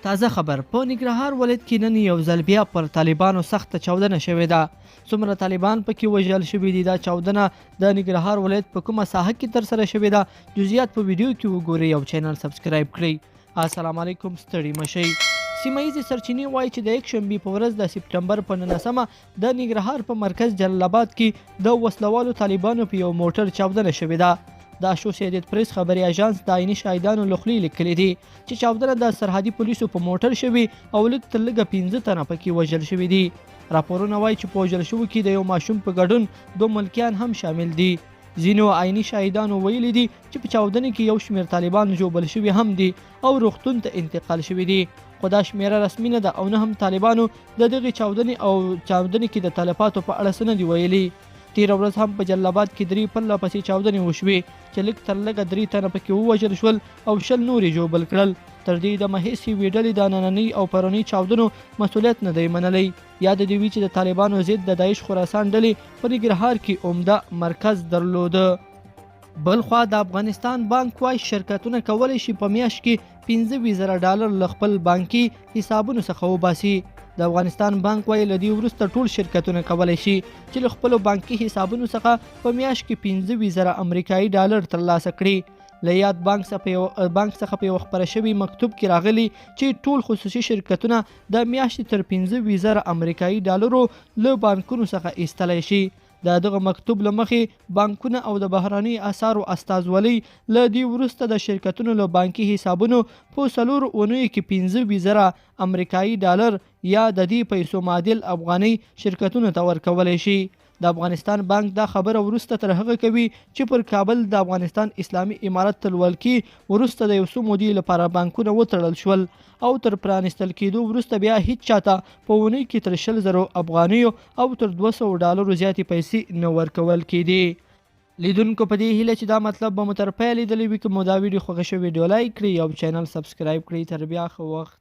تازه خبر په ننګرهار ولایت کې نن یو ځل بیا پر طالبانو سخته چاودنه شوې ده. څومره طالبان پکې وژل شوي دي، دا چاودنه د ننګرهار ولایت په کومه ساحه کې ترسره شوې ده، جزئیات په ویډیو کې وګورئ او چینل سبسکرایب کړئ. السلام علیکم، ستړي مشئ. سیمه ییزې سرچینې وایي چې د یکشنبې په ورځ د سپټمبر په 19مه د ننګرهار په مرکز جلال آباد کې د وسلوالو طالبانو په یو موټر چاودنه شوې ده. د اسوسییټډ پریس خبري اژانس د عیني شاهدانو له خولې لیکلي دي چې چاودنه د سرحدي پولیسو په موټر شوي او لږ تر لږه 15 تنه پکې وژل شوي دي. راپورونه وایي چې په وژل شوو کې د یو ماشوم په ګډون 2 ملکیان هم شامل دي. ځینو عیني شاهدانو ویلي دي چې په چاودنه کې یو شمېر طالبان ژوبل شوي هم دي او روغتون ته انتقال شوي دي، خو دا شمیره رسمي نه ده او نه هم طالبانو د دغې چاودنې کې د تلفاتو په اړه څه نه دي ویلي. تیره ورځ هم په جلال آباد کې 3 پرله پسې چاودنې وشوې چې لږ تر لږه 3 تنه پکې ووژل شول او 20 نورې ژوبل کړل. تر دې دمه هېڅ یوې ډلې د نننۍ او پرونۍ چاودنو مسؤلیت نه دی منلی. یاد دې وي چې د طالبانو ضد د داعش خراسان ډلې په ننګرهار کې عمده مرکز درلوده. بلخوا د افغانستان بانک وایي شرکتونه کولی شي په میاشت کې $25,000 له خپل بانکي حسابونو څخه وباسي. د افغانستان بانک وایي له دې وروسته ټول شرکتونه کولی شي چې له خپلو بانکي حسابونو څخه په میاشت کې $25,000 امریکایي ترلاسه کړي. له یاد بانک څخه په یو خپره شوي مکتوب کې راغلي چې ټول خصوصي شرکتونه د میاشتې تر $25,000 امریکایي له بانکونو څخه ایستلی شي. د دغه مکتوب له مخې بانکونه او د بهراني اسعارو استازولۍ له دې وروسته د شرکتونو له بانکي حسابونو په 4 اونیو کې $25,000 امریکایي یا د دې پیسو معادل افغاني شرکتونو ته ورکولی شي. د افغانستان بانک دا خبره وروسته تر هغه کوي چې پر کابل د افغانستان اسلامي امارت تل ولکې وروسته د یو څو مودې لپاره بانکونه وتړل شول او تر پرانستل کېدو وروسته بیا هیڅ چاته په اونۍ کې تر 20,000 افغانیو او تر $200 زیاتې پیسې نه ورکول کېدې. لیدونکو په دې هیله چې دا مطلب به مو تر پایه لیدلی وي، که مو دا ویډیو خوښه شوې ویډیو لایک کړئ او چینل سبسکرایب کړئ. تر بیا ښه وخت.